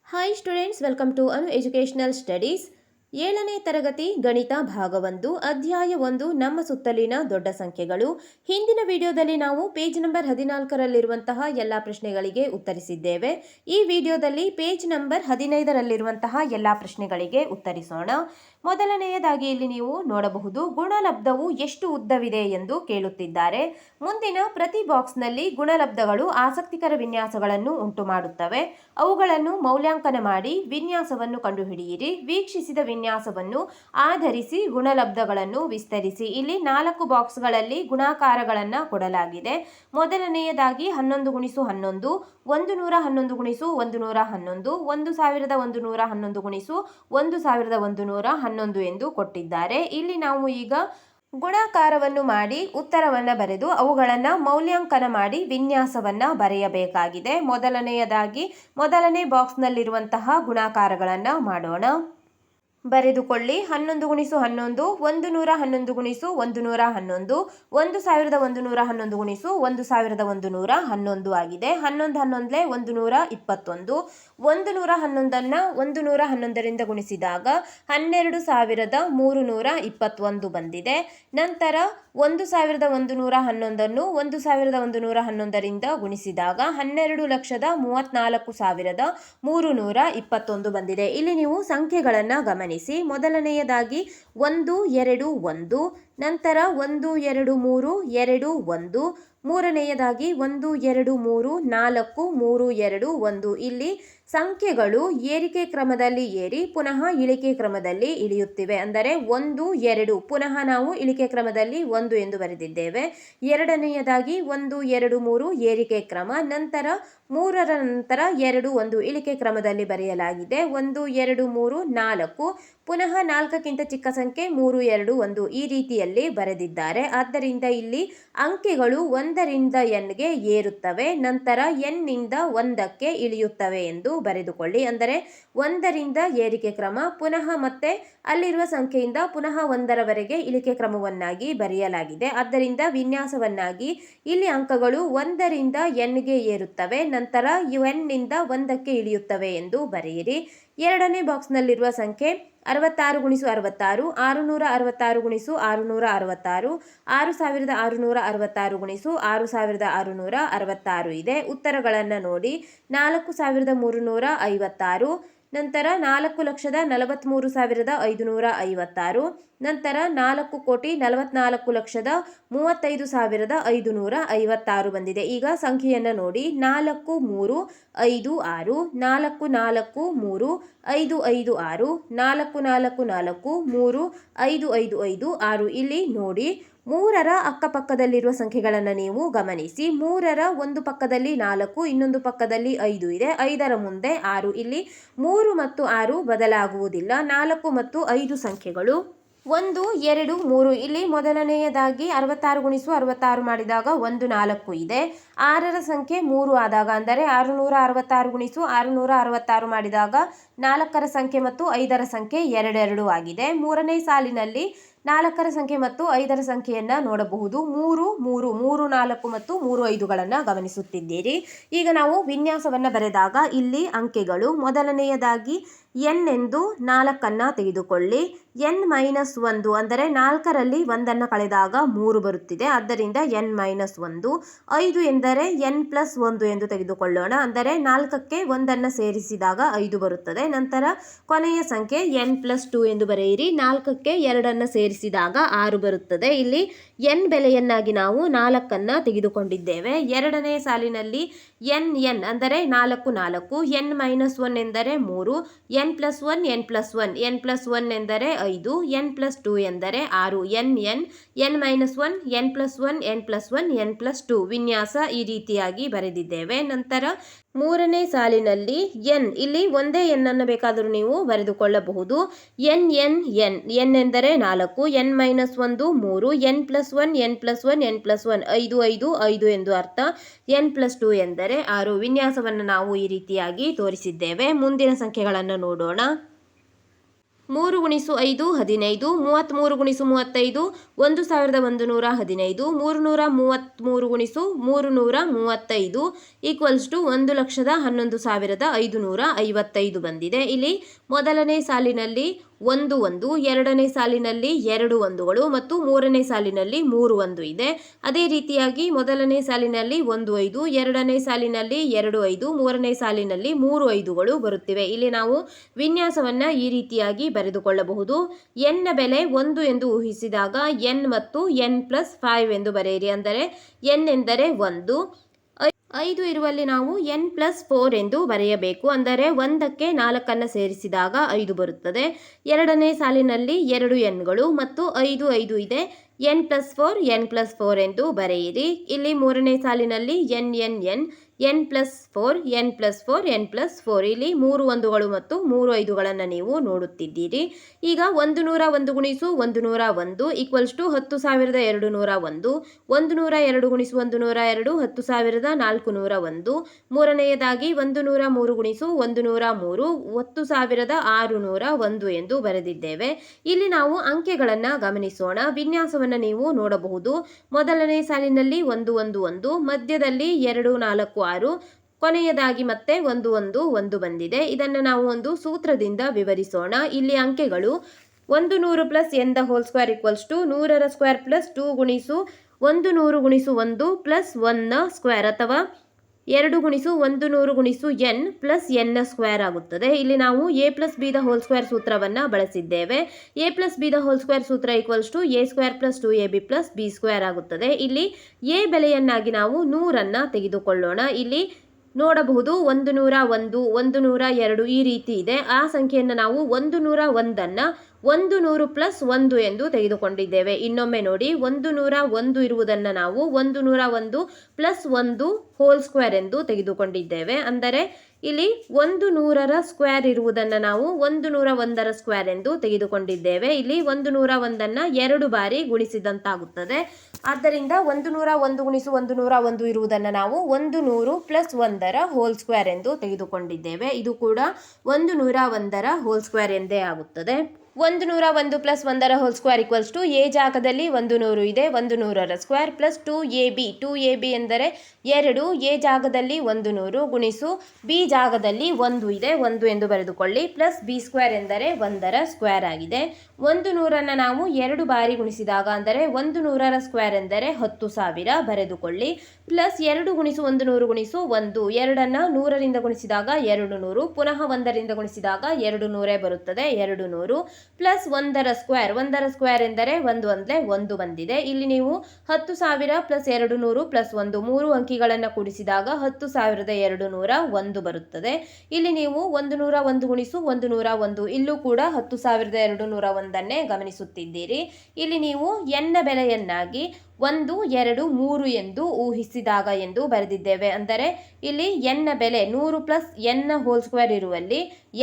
Hi students, welcome to Anu educational studies. 7ನೇ ತರಗತಿ ಗಣಿತ ಭಾಗ 1 ಅಧ್ಯಾಯ 1 ನಮ್ಮ ಸುತ್ತಲಿನ ದೊಡ್ಡ ಸಂಖ್ಯೆಗಳು. ಹಿಂದಿನ ವಿಡಿಯೋದಲ್ಲಿ ನಾವು ಪೇಜ್ ನಂಬರ್ 14ರಲ್ಲಿರುವಂತಹ ಎಲ್ಲ ಪ್ರಶ್ನೆಗಳಿಗೆ ಉತ್ತರಿಸಿದ್ದೇವೆ. ಈ ವಿಡಿಯೋದಲ್ಲಿ ಪೇಜ್ ನಂಬರ್ 15ರಲ್ಲಿರುವಂತಹ ಎಲ್ಲ ಪ್ರಶ್ನೆಗಳಿಗೆ ಉತ್ತರಿಸೋಣ. ಮೊದಲನೆಯದಾಗಿ ಇಲ್ಲಿ ನೀವು ನೋಡಬಹುದು, ಗುಣಲಬ್ಧವು ಎಷ್ಟು ಉದ್ದವಿದೆ ಎಂದು ಕೇಳುತ್ತಿದ್ದಾರೆ. ಮುಂದಿನ ಪ್ರತಿ ಬಾಕ್ಸ್ನಲ್ಲಿ ಗುಣಲಬ್ಧಗಳು ಆಸಕ್ತಿಕರ ವಿನ್ಯಾಸಗಳನ್ನು ಉಂಟು ಮಾಡುತ್ತವೆ. ಅವುಗಳನ್ನು ಮೌಲ್ಯಾಂಕನ ಮಾಡಿ ವಿನ್ಯಾಸವನ್ನು ಕಂಡುಹಿಡಿಯಿರಿ. ವೀಕ್ಷಿಸಿದ ವಿನ್ಯಾಸವನ್ನು ಆಧರಿಸಿ ಗುಣಲಬ್ಧಗಳನ್ನು ವಿಸ್ತರಿಸಿ. ಇಲ್ಲಿ 4 ಬಾಕ್ಸ್ಗಳಲ್ಲಿ ಗುಣಾಕಾರಗಳನ್ನು ಕೊಡಲಾಗಿದೆ. ಮೊದಲನೆಯದಾಗಿ 11 × 11, 111 × 111, 1111 × 1111 ಎಂದು ಕೊಟ್ಟಿದ್ದಾರೆ. ಇಲ್ಲಿ ನಾವು ಈಗ ಗುಣಾಕಾರವನ್ನು ಮಾಡಿ ಉತ್ತರವನ್ನು ಬರೆದು ಅವುಗಳನ್ನು ಮೌಲ್ಯಾಂಕನ ಮಾಡಿ ವಿನ್ಯಾಸವನ್ನು ಬರೆಯಬೇಕಾಗಿದೆ. ಮೊದಲನೇ ಬಾಕ್ಸ್ನಲ್ಲಿರುವಂತಹ ಗುಣಾಕಾರಗಳನ್ನು ಮಾಡೋಣ. ಬರೆದುಕೊಳ್ಳಿ. 11 × 11, 111 × 111, 1111 × 1111 ಆಗಿದೆ. 11 121, 111 111ರಿಂದ ಗುಣಿಸಿದಾಗ 12321 ಬಂದಿದೆ. ನಂತರ 1111 1111ರಿಂದ ಗುಣಿಸಿದಾಗ 12,34,321 ಬಂದಿದೆ. ಇಲ್ಲಿ ನೀವು ಸಂಖ್ಯೆಗಳನ್ನು ಗಮನಿಸಿ. ಮೊದಲನೆಯದಾಗಿ 1 2 1, ನಂತರ 1 2 3 2 1, ಮೂರನೆಯದಾಗಿ 1 2 3 4 3 2 1. ಇಲ್ಲಿ ಸಂಖ್ಯೆಗಳು ಏರಿಕೆ ಕ್ರಮದಲ್ಲಿ ಏರಿ ಪುನಃ ಇಳಿಕೆ ಕ್ರಮದಲ್ಲಿ ಇಳಿಯುತ್ತಿವೆ. ಅಂದರೆ 1 2 ಪುನಃ ನಾವು ಇಳಿಕೆ ಕ್ರಮದಲ್ಲಿ 1 ಎಂದು ಬರೆದಿದ್ದೇವೆ. ಎರಡನೆಯದಾಗಿ 1 2 3 ಏರಿಕೆ ಕ್ರಮ, ನಂತರ 3ರ ನಂತರ 2 1 ಇಳಿಕೆ ಕ್ರಮದಲ್ಲಿ ಬರೆಯಲಾಗಿದೆ. 1 2 3 4, ಪುನಃ 4ಕ್ಕಿಂತ ಚಿಕ್ಕ ಸಂಖ್ಯೆ 3 2 1 ಈ ರೀತಿಯಲ್ಲಿ ಬರೆದಿದ್ದಾರೆ. ಆದ್ದರಿಂದ ಇಲ್ಲಿ ಅಂಕೆಗಳು 1ರಿಂದ nಗೆ ಏರುತ್ತವೆ, ನಂತರ nನಿಂದ 1ಕ್ಕೆ ಇಳಿಯುತ್ತವೆ ಎಂದು ಬರೆದುಕೊಳ್ಳಿ. ಅಂದರೆ 1ರಿಂದ ಏರಿಕೆ ಕ್ರಮ, ಪುನಃ ಮತ್ತೆ ಅಲ್ಲಿರುವ ಸಂಖ್ಯೆಯಿಂದ ಪುನಃ 1ರವರೆಗೆ ಇಳಿಕೆ ಕ್ರಮವನ್ನಾಗಿ ಬರೆಯಲಾಗಿದೆ. ಆದ್ದರಿಂದ ವಿನ್ಯಾಸವನ್ನಾಗಿ ಇಲ್ಲಿ ಅಂಕಗಳು 1ರಿಂದ nಗೆ ಏರುತ್ತವೆ, ನಂತರ nನಿಂದ 1ಕ್ಕೆ ಇಳಿಯುತ್ತವೆ ಎಂದು ಬರೆಯಿರಿ. ಎರಡನೇ ಬಾಕ್ಸ್ನಲ್ಲಿರುವ ಸಂಖ್ಯೆ 66 × 66, 666 × 666, 6666 × 6666 ಇದೆ. ಉತ್ತರಗಳನ್ನು ನೋಡಿ. 4356, ನಂತರ 4,43,556, ನಂತರ 4,44,35,556 ಬಂದಿದೆ. ಈಗ ಸಂಖ್ಯೆಯನ್ನು ನೋಡಿ. 4 3 5 6, 4 4 3 5 5 6, 4 4 4 3 5 5 5 6. ಇಲ್ಲಿ ನೋಡಿ, 3ರ ಅಕ್ಕಪಕ್ಕದಲ್ಲಿರುವ ಸಂಖ್ಯೆಗಳನ್ನು ನೀವು ಗಮನಿಸಿ. 3ರ ಒಂದು ಪಕ್ಕದಲ್ಲಿ 4, ಇನ್ನೊಂದು ಪಕ್ಕದಲ್ಲಿ 5 ಇದೆ. 5ರ ಮುಂದೆ 6. ಇಲ್ಲಿ 3 ಮತ್ತು 6 ಬದಲಾಗುವುದಿಲ್ಲ. 4 ಮತ್ತು 5 ಸಂಖ್ಯೆಗಳು 1 2 3. ಇಲ್ಲಿ ಮೊದಲನೆಯದಾಗಿ 66 × 66 ಮಾಡಿದಾಗ 1 4 ಇದೆ. 6ರ ಸಂಖ್ಯೆ 3 ಆದಾಗ, ಅಂದರೆ 666 × 666 ಮಾಡಿದಾಗ 4ರ ಸಂಖ್ಯೆ ಮತ್ತು 5ರ ಸಂಖ್ಯೆ 2 2 ಆಗಿದೆ. ಮೂರನೇ ಸಾಲಿನಲ್ಲಿ 4ರ ಸಂಖ್ಯೆ ಮತ್ತು 5ರ ಸಂಖ್ಯೆಯನ್ನು ನೋಡಬಹುದು. 3 3 3 4 ಮತ್ತು 3 5ಗಳನ್ನು ಗಮನಿಸುತ್ತಿದ್ದೀರಿ. ಈಗ ನಾವು ವಿನ್ಯಾಸವನ್ನು ಬರೆದಾಗ ಇಲ್ಲಿ ಅಂಕೆಗಳು, ಮೊದಲನೆಯದಾಗಿ n ಎಂದು 4ಅನ್ನು ತೆಗೆದುಕೊಳ್ಳಿ. n-1 ಅಂದರೆ 4ರಲ್ಲಿ 1ಅನ್ನು ಕಳೆದಾಗ 3 ಬರುತ್ತಿದೆ. ಆದ್ದರಿಂದ n-1. 5 ಎಂದರೆ n+1 ಎಂದು ತೆಗೆದುಕೊಳ್ಳೋಣ. ಅಂದರೆ 4ಕ್ಕೆ 1ಅನ್ನು ಸೇರಿಸಿದಾಗ 5 ಬರುತ್ತದೆ. ನಂತರ ಕೊನೆಯ ಸಂಖ್ಯೆ n+2 ಎಂದು ಬರೆಯಿರಿ. 4ಕ್ಕೆ 2ಅನ್ನು ಸೇರಿಸಿದಾಗ 6 ಬರುತ್ತದೆ. ಇಲ್ಲಿ n ಬೆಲೆಯನ್ನಾಗಿ ನಾವು 4ಅನ್ನು ತೆಗೆದುಕೊಂಡಿದ್ದೇವೆ. ಎರಡನೇ ಸಾಲಿನಲ್ಲಿ n ಅಂದರೆ 4 4, n-1 ಎಂದರೆ 3, n+1 n+1, n+1 ಎಂದರೆ 5, n+2 ಎಂದರೆ 6, n-1 n+1 n+2 ವಿನ್ಯಾಸ ಈ ರೀತಿಯಾಗಿ ಬರೆದಿದ್ದೇವೆ. ನಂತರ ಮೂರನೇ ಸಾಲಿನಲ್ಲಿ n, ಇಲ್ಲಿ ಒಂದೇ n ಅನ್ನು ಬೇಕಾದರೂ ನೀವು ಬರೆದುಕೊಳ್ಳಬಹುದು. n ಎಂದರೆ 4, n-1 3, n+1 5 5 5 ಎಂದು ಅರ್ಥ. n+2 ಎಂದರೆ 6. ವಿನ್ಯಾಸವನ್ನು ನಾವು ಈ ರೀತಿಯಾಗಿ ತೋರಿಸಿದ್ದೇವೆ. ಮುಂದಿನ ಸಂಖ್ಯೆಗಳನ್ನು ನೋಡೋಣ. 3 × 5 15, 33 × 35 1115, 333 × 335 1,11,555 ಬಂದಿದೆ. ಇಲ್ಲಿ ಮೊದಲನೇ ಸಾಲಿನಲ್ಲಿ 1 1, ಎರಡನೇ ಸಾಲಿನಲ್ಲಿ 2 ಒಂದುಗಳು ಮತ್ತು ಮೂರನೇ ಸಾಲಿನಲ್ಲಿ 3 1 ಇದೆ. ಅದೇ ರೀತಿಯಾಗಿ ಮೊದಲನೇ ಸಾಲಿನಲ್ಲಿ 1 5, ಎರಡನೇ ಸಾಲಿನಲ್ಲಿ 2 5, ಮೂರನೇ ಸಾಲಿನಲ್ಲಿ 3 5ಗಳು ಬರುತ್ತಿವೆ. ಇಲ್ಲಿ ನಾವು ವಿನ್ಯಾಸವನ್ನ ಈ ರೀತಿಯಾಗಿ ಬರೆದುಕೊಳ್ಳಬಹುದು. n ನ ಬೆಲೆ 1 ಎಂದು ಊಹಿಸಿದಾಗ n ಮತ್ತು n+5 ಎಂದು ಬರೆಯಿರಿ. ಅಂದರೆ n ಎಂದರೆ 1, 5 ಇರುವಲ್ಲಿ ನಾವು n+4 ಎಂದು ಬರೆಯಬೇಕು. ಅಂದರೆ 1ಕ್ಕೆ 4 ಸೇರಿಸಿದಾಗ 5 ಬರುತ್ತದೆ. ಎರಡನೇ ಸಾಲಿನಲ್ಲಿ 2 nಗಳು ಮತ್ತು 5 5 ಇದೆ. n+4 ಎಂದು ಬರೆಯಿರಿ. ಇಲ್ಲಿ ಮೂರನೇ ಸಾಲಿನಲ್ಲಿ n n+4 ಇಲ್ಲಿ 3 ಒಂದುಗಳು ಮತ್ತು 3 5ಗಳನ್ನು ನೀವು ನೋಡುತ್ತಿದ್ದೀರಿ. ಈಗ 101 × 101 10,201, 102 × 102 10,401, ಮೂರನೆಯದಾಗಿ 103 × 103 10,601 ಎಂದು ಬರೆದಿದ್ದೇವೆ. ಇಲ್ಲಿ ನಾವು ಅಂಕೆಗಳನ್ನು ಗಮನಿಸೋಣ. ವಿನ್ಯಾಸವನ್ನು ನೀವು ನೋಡಬಹುದು. ಮೊದಲನೇ ಸಾಲಿನಲ್ಲಿ 1 1 1, ಮಧ್ಯದಲ್ಲಿ 2 4 6, ಕೊನೆಯದಾಗಿ ಮತ್ತೆ 1 1 1 ಬಂದಿದೆ. ಇದನ್ನು ನಾವು ಒಂದು ಸೂತ್ರದಿಂದ ವಿವರಿಸೋಣ. ಇಲ್ಲಿ ಅಂಕೆಗಳು 100 + n² 100² + 2 × 100 × 1 + 1² ಅಥವಾ 2 × 100 × n + n² ಆಗುತ್ತದೆ. ಇಲ್ಲಿ ನಾವು a+b² ಸೂತ್ರವನ್ನು ಬಳಸಿದ್ದೇವೆ. a+b² ಸೂತ್ರ a² + 2ab + b² ಆಗುತ್ತದೆ. ಇಲ್ಲಿ a ಬೆಲೆಯನ್ನಾಗಿ ನಾವು 100 ತೆಗೆದುಕೊಳ್ಳೋಣ. ಇಲ್ಲಿ ನೋಡಬಹುದು 101, 102 ಈ ರೀತಿ ಇದೆ. ಆ ಸಂಖ್ಯೆಯನ್ನು ನಾವು 101 100 + 1 ಎಂದು ತೆಗೆದುಕೊಂಡಿದ್ದೇವೆ. ಇನ್ನೊಮ್ಮೆ ನೋಡಿ, 101 ಇರುವುದನ್ನು ನಾವು 101 + 1² ಎಂದು ತೆಗೆದುಕೊಂಡಿದ್ದೇವೆ. ಅಂದರೆ ಇಲ್ಲಿ 100ರ ಸ್ಕ್ವೇರ್ ಇರುವುದನ್ನು ನಾವು 101ರ ಸ್ಕ್ವೇರ್ ಎಂದು ತೆಗೆದುಕೊಂಡಿದ್ದೇವೆ. ಇಲ್ಲಿ 101ನ್ನು 2 ಬಾರಿ ಗುಣಿಸಿದಂತಾಗುತ್ತದೆ. ಆದ್ದರಿಂದ 101 × 101 ಇರುವುದನ್ನು ನಾವು 100 + 1ರ ಹೋಲ್ ಸ್ಕ್ವೇರ್ ಎಂದು ತೆಗೆದುಕೊಂಡಿದ್ದೇವೆ. ಇದು ಕೂಡ 101ರ ಹೋಲ್ ಸ್ಕ್ವೇರ್ ಎಂದೇ ಆಗುತ್ತದೆ. 101 + 1ರ ಹೋಲ್ ಸ್ಕ್ವೇರ್ a ಜಾಗದಲ್ಲಿ 100 ಇದೆ, 100ರ ಸ್ಕ್ವೇರ್ + 2ab ಎಂದರೆ 2, a ಜಾಗದಲ್ಲಿ 100 ಗುಣಿಸು b ಜಾಗದಲ್ಲಿ 1 ಇದೆ, 1 ಎಂದು ಬರೆದುಕೊಳ್ಳಿ, ಪ್ಲಸ್ b² ಎಂದರೆ 1ರ ಸ್ಕ್ವೇರ್ ಆಗಿದೆ. 100ನ್ನು ನಾವು 2 ಬಾರಿ ಗುಣಿಸಿದಾಗ ಅಂದರೆ 100ರ ಸ್ಕ್ವೇರ್ ಎಂದರೆ 10,000 ಬರೆದುಕೊಳ್ಳಿ, ಪ್ಲಸ್ 2 × 100 × 1, 2ನ್ನು 100ರಿಂದ ಗುಣಿಸಿದಾಗ 200, ಪುನಃ 1ರಿಂದ ಗುಣಿಸಿದಾಗ 200 ಬರುತ್ತದೆ, 200 ಪ್ಲಸ್ 1ರ ಸ್ಕ್ವೇರ್ ಎಂದರೆ 1 ಅಂದರೆ 1 ಬಂದಿದೆ. ಇಲ್ಲಿ ನೀವು 10,000 + 200 + 1 3 ಅಂಕಿಗಳನ್ನು ಕೂಡಿಸಿದಾಗ 10,201 ಬರುತ್ತದೆ. ಇಲ್ಲಿ ನೀವು 101 × 101 ಇಲ್ಲೂ ಕೂಡ 10,201 ಗಮನಿಸುತ್ತಿದ್ದೀರಿ. ಇಲ್ಲಿ ನೀವು n ನ ಬೆಲೆಯನ್ನಾಗಿ 1 2 3 ಎಂದು ಊಹಿಸಿದಾಗ ಎಂದು ಬರೆದಿದ್ದೇವೆ. ಅಂದರೆ ಇಲ್ಲಿ n ನ ಬೆಲೆ 100 + n ನ ಹೋಲ್ ಸ್ಕ್ವೇರ್ ಇರುವಲ್ಲಿ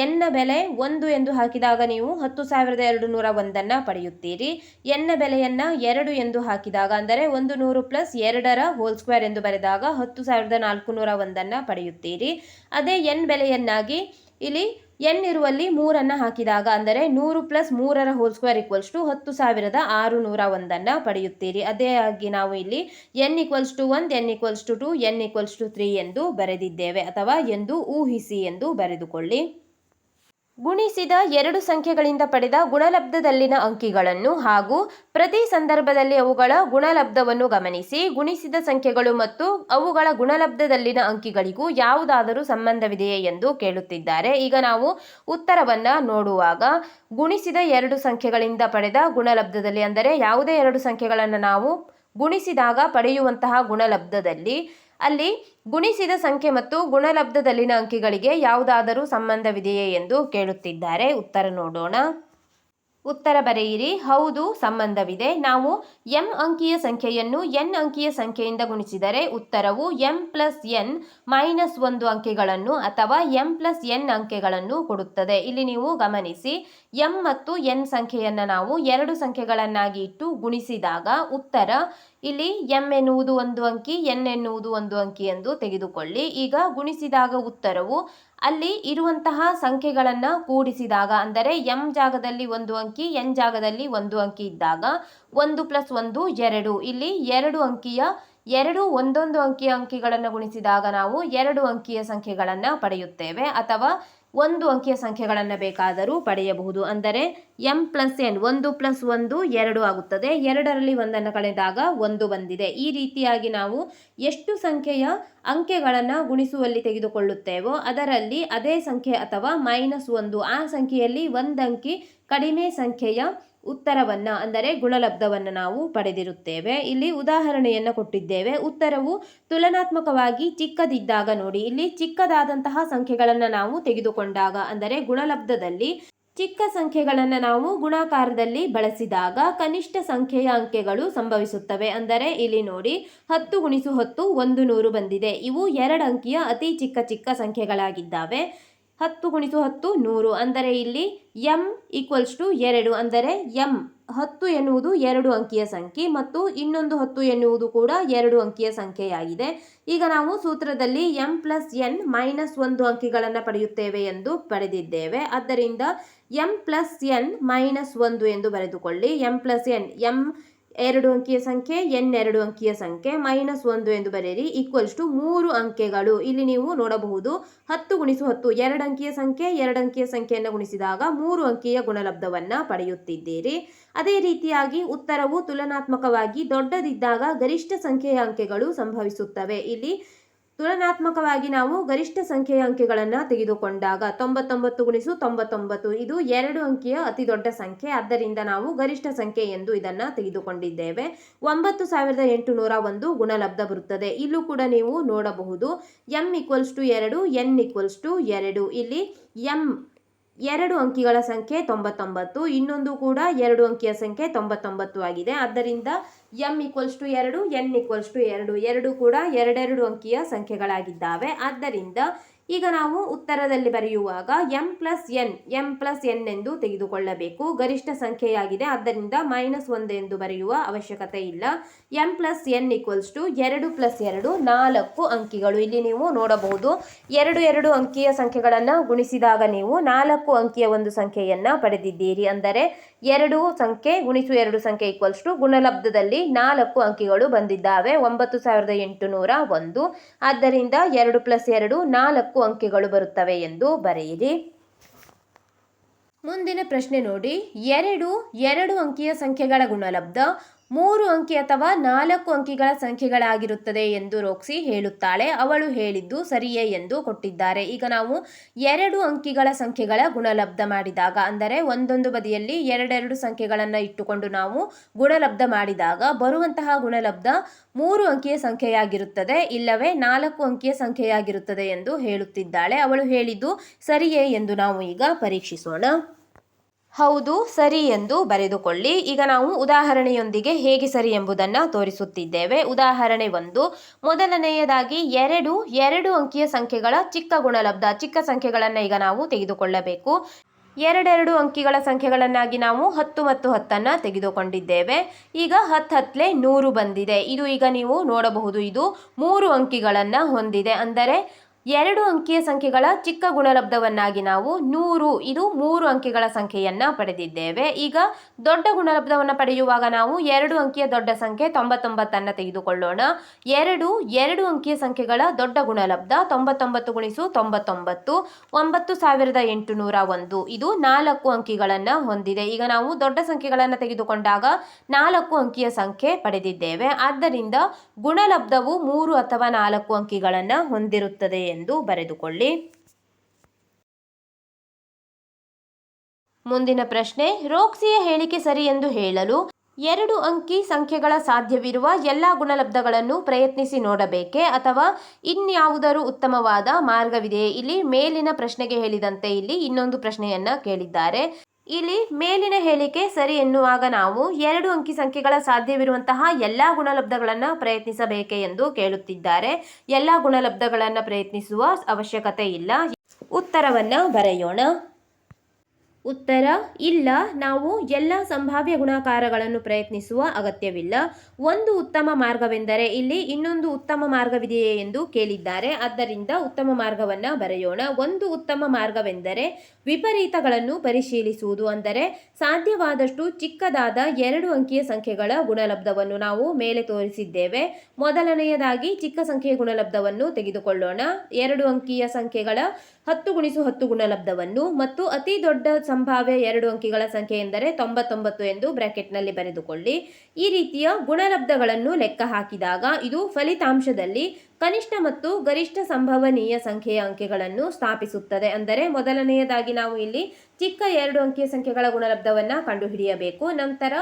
n ನ ಬೆಲೆ 1 ಎಂದು ಹಾಕಿದಾಗ ನೀವು 10,201 ಪಡೆಯುತ್ತೀರಿ. n ನ ಬೆಲೆಯನ್ನು 2 ಎಂದು ಹಾಕಿದಾಗ ಅಂದರೆ 100 + 2ರ ಹೋಲ್ ಸ್ಕ್ವೇರ್ ಎಂದು ಬರೆದಾಗ 10,401 ಪಡೆಯುತ್ತೀರಿ. ಅದೇ n ಬೆಲೆಯನ್ನಾಗಿ ಇಲ್ಲಿ n ಇರುವಲ್ಲಿ 3 ಹಾಕಿದಾಗ ಅಂದರೆ 100 + 3ರ ಹೋಲ್ ಸ್ಕ್ವೇರ್ 10,601 ಪಡೆಯುತ್ತೀರಿ. ಅದೇ ಆಗಿ ನಾವು ಇಲ್ಲಿ n = 1, n = 2, n = 3 ಎಂದು ಬರೆದಿದ್ದೇವೆ ಅಥವಾ ಎಂದು ಊಹಿಸಿ ಎಂದು ಬರೆದುಕೊಳ್ಳಿ. ಗುಣಿಸಿದ 2 ಸಂಖ್ಯೆಗಳಿಂದ ಪಡೆದ ಗುಣಲಬ್ಧದಲ್ಲಿನ ಅಂಕಿಗಳನ್ನು ಹಾಗೂ ಪ್ರತಿ ಸಂದರ್ಭದಲ್ಲಿ ಅವುಗಳ ಗುಣಲಬ್ಧವನ್ನು ಗಮನಿಸಿ. ಗುಣಿಸಿದ ಸಂಖ್ಯೆಗಳು ಮತ್ತು ಅವುಗಳ ಗುಣಲಬ್ಧದಲ್ಲಿನ ಅಂಕಿಗಳಿಗೂ ಯಾವುದಾದರೂ ಸಂಬಂಧವಿದೆಯೇ ಎಂದು ಕೇಳುತ್ತಿದ್ದಾರೆ. ಈಗ ನಾವು ಉತ್ತರವನ್ನ ನೋಡುವಾಗ ಗುಣಿಸಿದ 2 ಸಂಖ್ಯೆಗಳಿಂದ ಪಡೆದ ಗುಣಲಬ್ಧದಲ್ಲಿ ಅಂದರೆ ಯಾವುದೇ 2 ಸಂಖ್ಯೆಗಳನ್ನು ನಾವು ಗುಣಿಸಿದಾಗ ಪಡೆಯುವಂತಹ ಗುಣಲಬ್ಧದಲ್ಲಿ ಅಲ್ಲಿ ಗುಣಿಸಿದ ಸಂಖ್ಯೆ ಮತ್ತು ಗುಣಲಬ್ಧದಲ್ಲಿನ ಅಂಕಿಗಳಿಗೆ ಯಾವುದಾದರೂ ಸಂಬಂಧವಿದೆಯೇ ಎಂದು ಕೇಳುತ್ತಿದ್ದಾರೆ. ಉತ್ತರ ನೋಡೋಣ. ಉತ್ತರ ಬರೆಯಿರಿ. ಹೌದು, ಸಂಬಂಧವಿದೆ. ನಾವು m ಅಂಕಿಯ ಸಂಖ್ಯೆಯನ್ನು n ಅಂಕಿಯ ಸಂಖ್ಯೆಯಿಂದ ಗುಣಿಸಿದರೆ ಉತ್ತರವು m + n - 1 ಅಂಕೆಗಳನ್ನು ಅಥವಾ m + n ಅಂಕೆಗಳನ್ನು ಕೊಡುತ್ತದೆ. ಇಲ್ಲಿ ನೀವು ಗಮನಿಸಿ, m ಮತ್ತು n ಸಂಖ್ಯೆಯನ್ನು ನಾವು 2 ಸಂಖ್ಯೆಗಳನ್ನಾಗಿ ಇಟ್ಟು ಗುಣಿಸಿದಾಗ ಉತ್ತರ ಇಲ್ಲಿ m ಎನ್ನುವುದು 1 ಅಂಕಿ, n ಎನ್ನುವುದು 1 ಅಂಕಿ ಎಂದು ತೆಗೆದುಕೊಳ್ಳಿ. ಈಗ ಗುಣಿಸಿದಾಗ ಉತ್ತರವು ಅಲ್ಲಿ ಇರುವಂತಹ ಸಂಖ್ಯೆಗಳನ್ನು ಕೂಡಿಸಿದಾಗ, ಅಂದರೆ ಎಂ ಜಾಗದಲ್ಲಿ ಒಂದು ಅಂಕಿ, ಎನ್ ಜಾಗದಲ್ಲಿ ಒಂದು ಅಂಕಿ ಇದ್ದಾಗ 1 + 1 2. ಇಲ್ಲಿ 2 ಅಂಕಿಯ ಒಂದೊಂದು ಅಂಕಿಯ ಅಂಕಿಗಳನ್ನು ಗುಣಿಸಿದಾಗ ನಾವು 2 ಅಂಕಿಯ ಸಂಖ್ಯೆಗಳನ್ನು ಪಡೆಯುತ್ತೇವೆ, ಅಥವಾ 1 ಅಂಕಿಯ ಸಂಖ್ಯೆಗಳನ್ನು ಬೇಕಾದರೂ ಪಡೆಯಬಹುದು. ಅಂದರೆ m + n 1 + 1 2 ಆಗುತ್ತದೆ. 2ರಲ್ಲಿ 1 ಕಳೆದಾಗ 1 ಬಂದಿದೆ. ಈ ರೀತಿಯಾಗಿ ನಾವು ಎಷ್ಟು ಸಂಖ್ಯೆಯ ಅಂಕೆಗಳನ್ನು ಗುಣಿಸುವಲ್ಲಿ ತೆಗೆದುಕೊಳ್ಳುತ್ತೇವೋ ಅದರಲ್ಲಿ ಅದೇ ಸಂಖ್ಯೆ ಅಥವಾ -1 ಆ ಸಂಖ್ಯೆಯಲ್ಲಿ ಒಂದು ಅಂಕಿ ಕಡಿಮೆ ಸಂಖ್ಯೆಯ ಉತ್ತರವನ್ನು, ಅಂದರೆ ಗುಣಲಬ್ಧವನ್ನು ನಾವು ಪಡೆದಿರುತ್ತೇವೆ. ಇಲ್ಲಿ ಉದಾಹರಣೆಯನ್ನು ಕೊಟ್ಟಿದ್ದೇವೆ. ಉತ್ತರವು ತುಲನಾತ್ಮಕವಾಗಿ ಚಿಕ್ಕದಿದ್ದಾಗ ನೋಡಿ, ಇಲ್ಲಿ ಚಿಕ್ಕದಾದಂತಹ ಸಂಖ್ಯೆಗಳನ್ನು ನಾವು ತೆಗೆದುಕೊಂಡಾಗ, ಅಂದರೆ ಗುಣಲಬ್ಧದಲ್ಲಿ ಚಿಕ್ಕ ಸಂಖ್ಯೆಗಳನ್ನು ನಾವು ಗುಣಾಕಾರದಲ್ಲಿ ಬಳಸಿದಾಗ ಕನಿಷ್ಠ ಸಂಖ್ಯೆಯ ಅಂಕೆಗಳು ಸಂಭವಿಸುತ್ತವೆ. ಅಂದರೆ ಇಲ್ಲಿ ನೋಡಿ 10 × 10 100 ಬಂದಿದೆ. ಇವು 2 ಅಂಕಿಯ ಅತಿ ಚಿಕ್ಕ ಸಂಖ್ಯೆಗಳಾಗಿದ್ದಾವೆ. 10 × 10 100. ಅಂದರೆ ಇಲ್ಲಿ m = 2. ಅಂದರೆ m 10 ಎನ್ನುವುದು 2 ಅಂಕಿಯ ಸಂಖ್ಯೆ ಮತ್ತು ಇನ್ನೊಂದು 10 ಎನ್ನುವುದು ಕೂಡ 2 ಅಂಕಿಯ ಸಂಖ್ಯೆಯಾಗಿದೆ. ಈಗ ನಾವು ಸೂತ್ರದಲ್ಲಿ m + n -1 ಅಂಕಿಗಳನ್ನು ಪಡೆಯುತ್ತೇವೆ ಎಂದು ಪಡೆದಿದ್ದೇವೆ. ಆದ್ದರಿಂದ m + n -1 ಎಂದು ಬರೆದುಕೊಳ್ಳಿ. m + n, m 2 ಅಂಕಿಯ ಸಂಖ್ಯೆ, n 2 ಅಂಕಿಯ ಸಂಖ್ಯೆ, -1 ಎಂದು ಬರೆಯಿರಿ, = 3 ಅಂಕೆಗಳು. ಇಲ್ಲಿ ನೀವು ನೋಡಬಹುದು 10 × 10 2 ಅಂಕಿಯ ಸಂಖ್ಯೆ, 2 ಅಂಕಿಯ ಸಂಖ್ಯೆಯನ್ನು ಗುಣಿಸಿದಾಗ 3 ಅಂಕಿಯ ಗುಣಲಬ್ಧವನ್ನು ಪಡೆಯುತ್ತಿದ್ದೀರಿ. ಅದೇ ರೀತಿಯಾಗಿ ಉತ್ತರವು ತುಲನಾತ್ಮಕವಾಗಿ ದೊಡ್ಡದಿದ್ದಾಗ ಗರಿಷ್ಠ ಸಂಖ್ಯೆಯ ಅಂಕೆಗಳು ಸಂಭವಿಸುತ್ತವೆ. ಇಲ್ಲಿ ತುಲನಾತ್ಮಕವಾಗಿ ನಾವು ಗರಿಷ್ಠ ಸಂಖ್ಯೆಯ ಅಂಕೆಗಳನ್ನು ತೆಗೆದುಕೊಂಡಾಗ 99 × 99 ಇದು 2 ಅಂಕಿಯ ಅತಿ ದೊಡ್ಡ ಸಂಖ್ಯೆ. ಆದ್ದರಿಂದ ನಾವು ಗರಿಷ್ಠ ಸಂಖ್ಯೆ ಎಂದು ಇದನ್ನು ತೆಗೆದುಕೊಂಡಿದ್ದೇವೆ. 9801 ಗುಣಲಬ್ಧ ಬರುತ್ತದೆ. ಇಲ್ಲೂ ಕೂಡ ನೀವು ನೋಡಬಹುದು m = 2, n = 2. ಇಲ್ಲಿ m 2 ಅಂಕಿಗಳ ಸಂಖ್ಯೆ 99, ಇನ್ನೊಂದು ಕೂಡ 2 ಅಂಕಿಯ ಸಂಖ್ಯೆ 99 ಆಗಿದೆ. ಆದ್ದರಿಂದ m = 2, n = 2. 2 ಕೂಡ 2 ಅಂಕಿಯ ಸಂಖ್ಯೆಗಳಾಗಿದ್ದಾವೆ. ಆದ್ದರಿಂದ ಈಗ ನಾವು ಉತ್ತರದಲ್ಲಿ ಬರೆಯುವಾಗ m + n ಎಂದು ತೆಗೆದುಕೊಳ್ಳಬೇಕು. ಗರಿಷ್ಠ ಸಂಖ್ಯೆಯಾಗಿದೆ, ಆದ್ದರಿಂದ -1 ಎಂದು ಬರೆಯುವ ಅವಶ್ಯಕತೆ ಇಲ್ಲ. m + n = 2 + 2 4 ಅಂಕಿಗಳು. ಇಲ್ಲಿ ನೀವು ನೋಡಬಹುದು 2 ಅಂಕಿಯ ಸಂಖ್ಯೆಗಳನ್ನು ಗುಣಿಸಿದಾಗ ನೀವು 4 ಅಂಕಿಯ ಒಂದು ಸಂಖ್ಯೆಯನ್ನು ಪಡೆದಿದ್ದೀರಿ. ಅಂದರೆ 2 ಸಂಖ್ಯೆ × 2 ಸಂಖ್ಯೆ = ಗುಣಲಬ್ಧದಲ್ಲಿ 4 ಅಂಕಿಗಳು ಬಂದಿದ್ದಾವೆ, 9801. ಆದ್ದರಿಂದ 2 + 2 4 ಅಂಕೆಗಳು ಬರುತ್ತವೆ ಎಂದು ಬರೆಯಿರಿ. ಮುಂದಿನ ಪ್ರಶ್ನೆ ನೋಡಿ, 2 ಅಂಕಿಯ ಸಂಖ್ಯೆಗಳ ಗುಣಲಬ್ಧ 3 ಅಂಕಿ ಅಥವಾ 4 ಅಂಕಿಗಳ ಸಂಖ್ಯೆಗಳಾಗಿರುತ್ತದೆ ಎಂದು ರೋಕ್ಸಿ ಹೇಳುತ್ತಾಳೆ. ಅವಳು ಹೇಳಿದ್ದು ಸರಿಯೇ ಎಂದು ಕೊಟ್ಟಿದ್ದಾರೆ. ಈಗ ನಾವು 2 ಅಂಕಿಗಳ ಸಂಖ್ಯೆಗಳ ಗುಣಲಬ್ಧ ಮಾಡಿದಾಗ, ಅಂದರೆ ಒಂದೊಂದು ಬದಿಯಲ್ಲಿ 2 ಸಂಖ್ಯೆಗಳನ್ನು ಇಟ್ಟುಕೊಂಡು ನಾವು ಗುಣಲಬ್ಧ ಮಾಡಿದಾಗ ಬರುವಂತಹ ಗುಣಲಬ್ಧ 3 ಅಂಕಿಯ ಸಂಖ್ಯೆಯಾಗಿರುತ್ತದೆ, ಇಲ್ಲವೇ 4 ಅಂಕಿಯ ಸಂಖ್ಯೆಯಾಗಿರುತ್ತದೆ ಎಂದು ಹೇಳುತ್ತಿದ್ದಾಳೆ. ಅವಳು ಹೇಳಿದ್ದು ಸರಿಯೇ ಎಂದು ನಾವು ಈಗ ಪರೀಕ್ಷಿಸೋಣ. ಹೌದು, ಸರಿ ಎಂದು ಬರೆದುಕೊಳ್ಳಿ. ಈಗ ನಾವು ಉದಾಹರಣೆಯೊಂದಿಗೆ ಹೇಗೆ ಸರಿ ಎಂಬುದನ್ನು ತೋರಿಸುತ್ತಿದ್ದೇವೆ. ಉದಾಹರಣೆ 1, ಮೊದಲನೆಯದಾಗಿ 2 ಅಂಕಿಯ ಸಂಖ್ಯೆಗಳ ಚಿಕ್ಕ ಗುಣಲಬ್ಧ, ಚಿಕ್ಕ ಸಂಖ್ಯೆಗಳನ್ನು ಈಗ ನಾವು ತೆಗೆದುಕೊಳ್ಳಬೇಕು. 2 ಅಂಕಿಗಳ ಸಂಖ್ಯೆಗಳನ್ನಾಗಿ ನಾವು 10 ಮತ್ತು 10 ತೆಗೆದುಕೊಂಡಿದ್ದೇವೆ. ಈಗ 10 × 100 ಬಂದಿದೆ. ಇದು ಈಗ ನೀವು ನೋಡಬಹುದು, ಇದು 3 ಅಂಕಿಗಳನ್ನು ಹೊಂದಿದೆ. ಅಂದರೆ 2 ಅಂಕಿಯ ಸಂಖ್ಯೆಗಳ ಚಿಕ್ಕ ಗುಣಲಬ್ಧವನ್ನಾಗಿ ನಾವು 100, ಇದು 3 ಅಂಕಿಗಳ ಸಂಖ್ಯೆಯನ್ನು ಪಡೆದಿದ್ದೇವೆ. ಈಗ ದೊಡ್ಡ ಗುಣಲಬ್ಧವನ್ನು ಪಡೆಯುವಾಗ ನಾವು 2 ಅಂಕಿಯ ದೊಡ್ಡ ಸಂಖ್ಯೆ 99 ತೆಗೆದುಕೊಳ್ಳೋಣ. 2 ಅಂಕಿಯ ಸಂಖ್ಯೆಗಳ ದೊಡ್ಡ ಗುಣಲಬ್ಧ 99 × 99 9801. ಇದು 4 ಅಂಕಿಗಳನ್ನು ಹೊಂದಿದೆ. ಈಗ ನಾವು ದೊಡ್ಡ ಸಂಖ್ಯೆಗಳನ್ನು ತೆಗೆದುಕೊಂಡಾಗ 4 ಅಂಕಿಯ ಸಂಖ್ಯೆ ಪಡೆದಿದ್ದೇವೆ. ಆದ್ದರಿಂದ ಗುಣಲಬ್ಧವು 3 ಅಥವಾ 4 ಅಂಕಿಗಳನ್ನು ಹೊಂದಿರುತ್ತದೆ ಎಂದು ಬರೆದುಕೊಳ್ಳಿ. ಮುಂದಿನ ಪ್ರಶ್ನೆ, ರೋಕ್ಸಿಯ ಹೇಳಿಕೆ ಸರಿ ಎಂದು ಹೇಳಲು 2 ಅಂಕಿ ಸಂಖ್ಯೆಗಳ ಸಾಧ್ಯವಿರುವ ಎಲ್ಲ ಗುಣಲಬ್ಧಗಳನ್ನು ಪ್ರಯತ್ನಿಸಿ ನೋಡಬೇಕೇ ಅಥವಾ ಇನ್ಯಾವುದಾದರೂ ಉತ್ತಮವಾದ ಮಾರ್ಗವಿದೆಯೇ? ಇಲ್ಲಿ ಮೇಲಿನ ಪ್ರಶ್ನೆಗೆ ಹೇಳಿದಂತೆ ಇಲ್ಲಿ ಇನ್ನೊಂದು ಪ್ರಶ್ನೆಯನ್ನ ಕೇಳಿದ್ದಾರೆ. ಇಲ್ಲಿ ಮೇಲಿನ ಹೇಳಿಕೆ ಸರಿ ಎನ್ನುವಾಗ ನಾವು 2 ಅಂಕಿ ಸಂಖ್ಯೆಗಳ ಸಾಧ್ಯವಿರುವಂತಹ ಎಲ್ಲಾ ಗುಣಲಬ್ಧಗಳನ್ನು ಪ್ರಯತ್ನಿಸಬೇಕೆ ಎಂದು ಕೇಳುತ್ತಿದ್ದಾರೆ. ಎಲ್ಲಾ ಗುಣಲಬ್ಧಗಳನ್ನು ಪ್ರಯತ್ನಿಸುವ ಅವಶ್ಯಕತೆ ಇಲ್ಲ. ಉತ್ತರವನ್ನು ಬರೆಯೋಣ. ಉತ್ತರ ಇಲ್ಲ. ನಾವು ಎಲ್ಲ ಸಂಭಾವ್ಯ ಗುಣಾಕಾರಗಳನ್ನು ಪ್ರಯತ್ನಿಸುವ ಅಗತ್ಯವಿಲ್ಲ. ಒಂದು ಉತ್ತಮ ಮಾರ್ಗವೆಂದರೆ ಇಲ್ಲಿ ಇನ್ನೊಂದು ಉತ್ತಮ ಮಾರ್ಗವಿದೆಯೇ ಎಂದು ಕೇಳಿದ್ದಾರೆ. ಆದ್ದರಿಂದ ಉತ್ತಮ ಮಾರ್ಗವನ್ನು ಬರೆಯೋಣ. ಒಂದು ಉತ್ತಮ ಮಾರ್ಗವೆಂದರೆ ವಿಪರೀತಗಳನ್ನು ಪರಿಶೀಲಿಸುವುದು. ಅಂದರೆ ಸಾಧ್ಯವಾದಷ್ಟು ಚಿಕ್ಕದಾದ 2 ಅಂಕಿಯ ಸಂಖ್ಯೆಗಳ ಗುಣಲಬ್ಧವನ್ನು ನಾವು ಮೇಲೆ ತೋರಿಸಿದ್ದೇವೆ. ಮೊದಲನೆಯದಾಗಿ ಚಿಕ್ಕ ಸಂಖ್ಯೆಯ ಗುಣಲಬ್ಧವನ್ನು ತೆಗೆದುಕೊಳ್ಳೋಣ. 2 ಅಂಕಿಯ ಸಂಖ್ಯೆಗಳ 10 × 10 ಗುಣಲಬ್ಧವನ್ನು ಮತ್ತು ಅತಿ ದೊಡ್ಡ ಸಂಭಾವ್ಯ 2 ಅಂಕಿಗಳ ಸಂಖ್ಯೆ ಎಂದರೆ 99 ಎಂದು ಬ್ರಾಕೆಟ್ನಲ್ಲಿ ಬರೆದುಕೊಳ್ಳಿ. ಈ ರೀತಿಯ ಗುಣಲಬ್ಧಗಳನ್ನು ಲೆಕ್ಕ ಹಾಕಿದಾಗ ಇದು ಫಲಿತಾಂಶದಲ್ಲಿ ಕನಿಷ್ಠ ಮತ್ತು ಗರಿಷ್ಠ ಸಂಭವನೀಯ ಸಂಖ್ಯೆಯ ಅಂಕೆಗಳನ್ನು ಸ್ಥಾಪಿಸುತ್ತದೆ. ಅಂದರೆ ಮೊದಲನೆಯದಾಗಿ ನಾವು ಇಲ್ಲಿ ಚಿಕ್ಕ 2 ಅಂಕಿಯ ಸಂಖ್ಯೆಗಳ ಗುಣಲಬ್ಧವನ್ನು ಕಂಡುಹಿಡಿಯಬೇಕು. ನಂತರ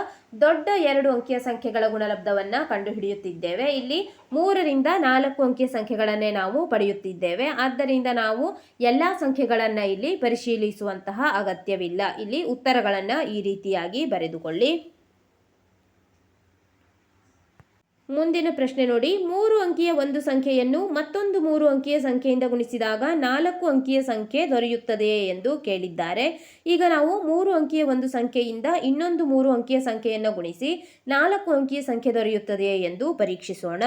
ದೊಡ್ಡ 2 ಅಂಕಿಯ ಸಂಖ್ಯೆಗಳ ಗುಣಲಬ್ಧವನ್ನು ಕಂಡುಹಿಡಿಯುತ್ತಿದ್ದೇವೆ. ಇಲ್ಲಿ 3 ರಿಂದ 4 ಅಂಕಿಯ ಸಂಖ್ಯೆಗಳನ್ನೇ ನಾವು ಪಡೆಯುತ್ತಿದ್ದೇವೆ. ಆದ್ದರಿಂದ ನಾವು ಎಲ್ಲ ಸಂಖ್ಯೆಗಳನ್ನು ಇಲ್ಲಿ ಪರಿಶೀಲಿಸುವಂತಹ ಅಗತ್ಯವಿಲ್ಲ. ಇಲ್ಲಿ ಉತ್ತರಗಳನ್ನು ಈ ರೀತಿಯಾಗಿ ಬರೆದುಕೊಳ್ಳಿ. ಮುಂದಿನ ಪ್ರಶ್ನೆ ನೋಡಿ. 3 ಅಂಕಿಯ ಒಂದು ಸಂಖ್ಯೆಯನ್ನು ಮತ್ತೊಂದು 3 ಅಂಕಿಯ ಸಂಖ್ಯೆಯಿಂದ ಗುಣಿಸಿದಾಗ 4 ಅಂಕಿಯ ಸಂಖ್ಯೆ ದೊರೆಯುತ್ತದೆಯೇ ಎಂದು ಕೇಳಿದ್ದಾರೆ. ಈಗ ನಾವು 3 ಅಂಕಿಯ ಒಂದು ಸಂಖ್ಯೆಯಿಂದ ಇನ್ನೊಂದು 3 ಅಂಕಿಯ ಸಂಖ್ಯೆಯನ್ನು ಗುಣಿಸಿ 4 ಅಂಕಿಯ ಸಂಖ್ಯೆ ದೊರೆಯುತ್ತದೆಯೇ ಎಂದು ಪರೀಕ್ಷಿಸೋಣ.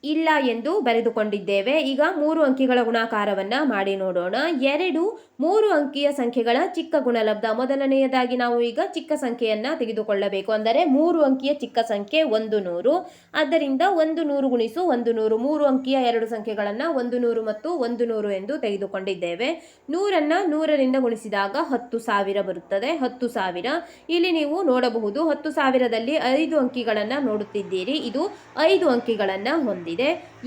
ಇಲ್ಲ ಎಂದು ಬರೆದುಕೊಂಡಿದ್ದೇವೆ. ಈಗ 3 ಅಂಕಿಗಳ ಗುಣಾಕಾರವನ್ನು ಮಾಡಿ ನೋಡೋಣ. 2 3 ಅಂಕಿಯ ಸಂಖ್ಯೆಗಳ ಚಿಕ್ಕ ಗುಣಲಬ್ಧ. ಮೊದಲನೆಯದಾಗಿ ನಾವು ಈಗ ಚಿಕ್ಕ ಸಂಖ್ಯೆಯನ್ನು ತೆಗೆದುಕೊಳ್ಳಬೇಕು. ಅಂದರೆ 3 ಅಂಕಿಯ ಚಿಕ್ಕ ಸಂಖ್ಯೆ 100. ಆದ್ದರಿಂದ 100 ಗುಣಿಸು 100. 3 ಅಂಕಿಯ 2 ಸಂಖ್ಯೆಗಳನ್ನು 100 ಮತ್ತು 100 ಎಂದು ತೆಗೆದುಕೊಂಡಿದ್ದೇವೆ. 100ನ್ನು 100ರಿಂದ ಗುಣಿಸಿದಾಗ 10,000 ಬರುತ್ತದೆ. 10,000 ಇಲ್ಲಿ ನೀವು ನೋಡಬಹುದು. 10,000ದಲ್ಲಿ 5 ಅಂಕಿಗಳನ್ನು ನೋಡುತ್ತಿದ್ದೀರಿ. ಇದು 5 ಅಂಕಿಗಳನ್ನು ಹೊಂದಿದೆ.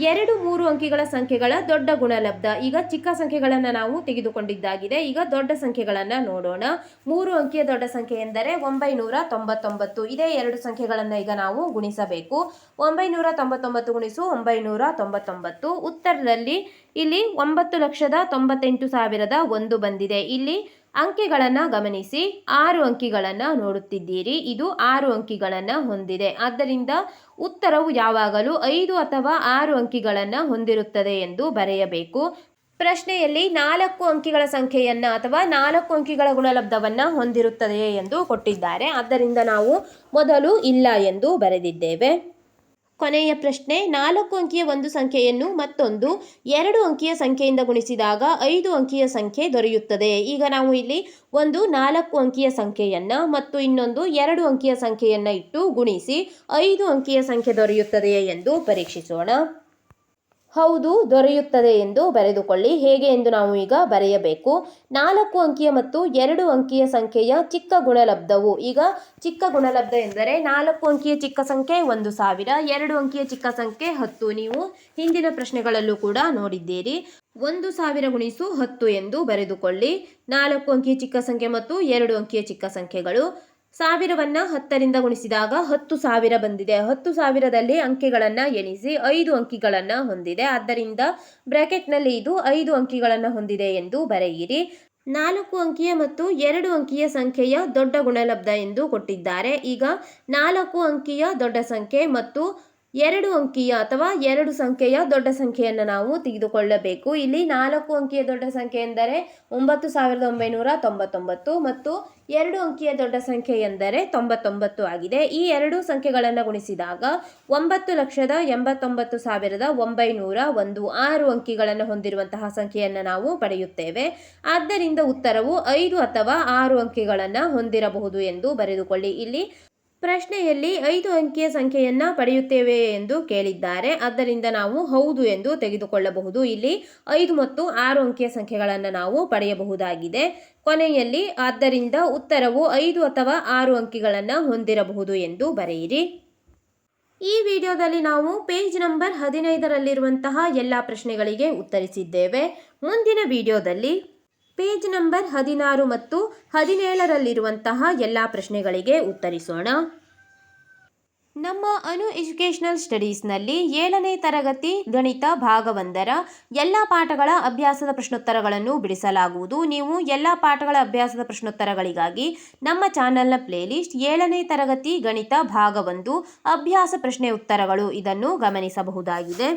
2 3 ಅಂಕಿಗಳ ಸಂಖ್ಯೆಗಳ ದೊಡ್ಡ ಗುಣಲಬ್ಧ. ಈಗ ಚಿಕ್ಕ ಸಂಖ್ಯೆಗಳನ್ನು ನಾವು ತೆಗೆದುಕೊಂಡಿದ್ದಾಗಿದೆ. ಈಗ ದೊಡ್ಡ ಸಂಖ್ಯೆಗಳನ್ನು ನೋಡೋಣ. 3 ಅಂಕಿಯ ದೊಡ್ಡ ಸಂಖ್ಯೆ ಎಂದರೆ 999. ಇದೇ 2 ಸಂಖ್ಯೆಗಳನ್ನು ಈಗ ನಾವು ಗುಣಿಸಬೇಕು. 999 ಗುಣಿಸು 999. ಉತ್ತರದಲ್ಲಿ ಇಲ್ಲಿ 9,98,001 ಬಂದಿದೆ. ಇಲ್ಲಿ ಅಂಕೆಗಳನ್ನು ಗಮನಿಸಿ. 6 ಅಂಕಿಗಳನ್ನು ನೋಡುತ್ತಿದ್ದೀರಿ. ಇದು 6 ಅಂಕಿಗಳನ್ನು ಹೊಂದಿದೆ. ಆದ್ದರಿಂದ ಉತ್ತರವು ಯಾವಾಗಲೂ 5 ಅಥವಾ 6 ಅಂಕಿಗಳನ್ನು ಹೊಂದಿರುತ್ತದೆ ಎಂದು ಬರೆಯಬೇಕು. ಪ್ರಶ್ನೆಯಲ್ಲಿ 4 ಅಂಕಿಗಳ ಸಂಖ್ಯೆಯನ್ನು ಅಥವಾ 4 ಅಂಕಿಗಳ ಗುಣಲಬ್ಧವನ್ನು ಹೊಂದಿರುತ್ತದೆಯೇ ಎಂದು ಕೊಟ್ಟಿದ್ದಾರೆ. ಆದ್ದರಿಂದ ನಾವು ಮೊದಲು ಇಲ್ಲ ಎಂದು ಬರೆದಿದ್ದೇವೆ. ಕೊನೆಯ ಪ್ರಶ್ನೆ. 4 ಅಂಕಿಯ ಒಂದು ಸಂಖ್ಯೆಯನ್ನು ಮತ್ತೊಂದು 2 ಅಂಕಿಯ ಸಂಖ್ಯೆಯಿಂದ ಗುಣಿಸಿದಾಗ 5 ಅಂಕಿಯ ಸಂಖ್ಯೆ ದೊರೆಯುತ್ತದೆ. ಈಗ ನಾವು ಇಲ್ಲಿ ಒಂದು 4 ಅಂಕಿಯ ಸಂಖ್ಯೆಯನ್ನು ಮತ್ತು ಇನ್ನೊಂದು 2 ಅಂಕಿಯ ಸಂಖ್ಯೆಯನ್ನು ಇಟ್ಟು ಗುಣಿಸಿ 5 ಅಂಕಿಯ ಸಂಖ್ಯೆ ದೊರೆಯುತ್ತದೆಯೇ ಎಂದು ಪರೀಕ್ಷಿಸೋಣ. ಹೌದು, ದೊರೆಯುತ್ತದೆ ಎಂದು ಬರೆದುಕೊಳ್ಳಿ. ಹೇಗೆ ಎಂದು ನಾವು ಈಗ ಬರೆಯಬೇಕು. 4 ಅಂಕಿಯ ಮತ್ತು 2 ಅಂಕಿಯ ಸಂಖ್ಯೆಯ ಚಿಕ್ಕ ಗುಣಲಬ್ಧವು. ಈಗ ಚಿಕ್ಕ ಗುಣಲಬ್ಧ ಎಂದರೆ 4 ಅಂಕಿಯ ಚಿಕ್ಕ ಸಂಖ್ಯೆ 1,000, 2 ಅಂಕಿಯ ಚಿಕ್ಕ ಸಂಖ್ಯೆ 10. ನೀವು ಹಿಂದಿನ ಪ್ರಶ್ನೆಗಳಲ್ಲೂ ಕೂಡ ನೋಡಿದ್ದೀರಿ. 1,000 ಗುಣಿಸು 10 ಎಂದು ಬರೆದುಕೊಳ್ಳಿ. 4 ಅಂಕಿಯ ಚಿಕ್ಕ ಸಂಖ್ಯೆ ಮತ್ತು 2 ಅಂಕಿಯ ಚಿಕ್ಕ ಸಂಖ್ಯೆಗಳು. 1000ನ್ನು 10ರಿಂದ ಗುಣಿಸಿದಾಗ 10,000 ಬಂದಿದೆ. 10,000ದಲ್ಲಿ ಅಂಕೆಗಳನ್ನು ಎಣಿಸಿ 5 ಅಂಕಿಗಳನ್ನು ಹೊಂದಿದೆ. ಆದ್ದರಿಂದ ಬ್ರಾಕೆಟ್ನಲ್ಲಿ ಇದು 5 ಅಂಕಿಗಳನ್ನು ಹೊಂದಿದೆ ಎಂದು ಬರೆಯಿರಿ. 4 ಅಂಕಿಯ ಮತ್ತು 2 ಅಂಕಿಯ ಸಂಖ್ಯೆಯ ದೊಡ್ಡ ಗುಣಲಬ್ಧ ಎಂದು ಕೊಟ್ಟಿದ್ದಾರೆ. ಈಗ 4 ಅಂಕಿಯ ದೊಡ್ಡ ಸಂಖ್ಯೆ ಮತ್ತು 2 ಅಂಕಿಯ ಅಥವಾ 2 ಸಂಖ್ಯೆಯ ದೊಡ್ಡ ಸಂಖ್ಯೆಯನ್ನು ನಾವು ತೆಗೆದುಕೊಳ್ಳಬೇಕು. ಇಲ್ಲಿ 4 ಅಂಕಿಯ ದೊಡ್ಡ ಸಂಖ್ಯೆ ಎಂದರೆ 9,999 ಮತ್ತು 2 ಅಂಕಿಯ ದೊಡ್ಡ ಸಂಖ್ಯೆ ಎಂದರೆ 99 ಆಗಿದೆ. ಈ 2 ಸಂಖ್ಯೆಗಳನ್ನು ಗುಣಿಸಿದಾಗ 9,89,901 6 ಅಂಕಿಗಳನ್ನು ಹೊಂದಿರುವಂತಹ ಸಂಖ್ಯೆಯನ್ನು ನಾವು ಪಡೆಯುತ್ತೇವೆ. ಆದ್ದರಿಂದ ಉತ್ತರವು 5 ಅಥವಾ 6 ಅಂಕಿಗಳನ್ನು ಹೊಂದಿರಬಹುದು ಎಂದು ಬರೆದುಕೊಳ್ಳಿ. ಇಲ್ಲಿ ಪ್ರಶ್ನೆಯಲ್ಲಿ 5 ಅಂಕಿಯ ಸಂಖ್ಯೆಯನ್ನು ಪಡೆಯುತ್ತೇವೆ ಎಂದು ಕೇಳಿದ್ದಾರೆ. ಆದ್ದರಿಂದ ನಾವು ಹೌದು ಎಂದು ತೆಗೆದುಕೊಳ್ಳಬಹುದು. ಇಲ್ಲಿ 5 ಮತ್ತು 6 ಅಂಕಿಯ ಸಂಖ್ಯೆಗಳನ್ನು ನಾವು ಪಡೆಯಬಹುದಾಗಿದೆ. ಕೊನೆಯಲ್ಲಿ ಆದ್ದರಿಂದ ಉತ್ತರವು 5 ಅಥವಾ 6 ಅಂಕಿಗಳನ್ನು ಹೊಂದಿರಬಹುದು ಎಂದು ಬರೆಯಿರಿ. ಈ ವಿಡಿಯೋದಲ್ಲಿ ನಾವು ಪೇಜ್ ನಂಬರ್ 15ರಲ್ಲಿರುವಂತಹ ಎಲ್ಲ ಪ್ರಶ್ನೆಗಳಿಗೆ ಉತ್ತರಿಸಿದ್ದೇವೆ. ಮುಂದಿನ ವಿಡಿಯೋದಲ್ಲಿ ಪೇಜ್ ನಂಬರ್ 16 ಮತ್ತು 17ರಲ್ಲಿರುವಂತಹ ಎಲ್ಲ ಪ್ರಶ್ನೆಗಳಿಗೆ ಉತ್ತರಿಸೋಣ. ನಮ್ಮ ಅನು ಎಜುಕೇಷನಲ್ ಸ್ಟಡೀಸ್ನಲ್ಲಿ 7ನೇ ತರಗತಿ ಗಣಿತ ಭಾಗ 1ರ ಎಲ್ಲ ಪಾಠಗಳ ಅಭ್ಯಾಸದ ಪ್ರಶ್ನೋತ್ತರಗಳನ್ನು ಬಿಡಿಸಲಾಗುವುದು. ನೀವು ಎಲ್ಲ ಪಾಠಗಳ ಅಭ್ಯಾಸದ ಪ್ರಶ್ನೋತ್ತರಗಳಿಗಾಗಿ ನಮ್ಮ ಚಾನಲ್ನ ಪ್ಲೇಲಿಸ್ಟ್ 7ನೇ ತರಗತಿ ಗಣಿತ ಭಾಗ 1 ಅಭ್ಯಾಸ ಪ್ರಶ್ನೆ ಉತ್ತರಗಳು ಇದನ್ನು ಗಮನಿಸಬಹುದಾಗಿದೆ.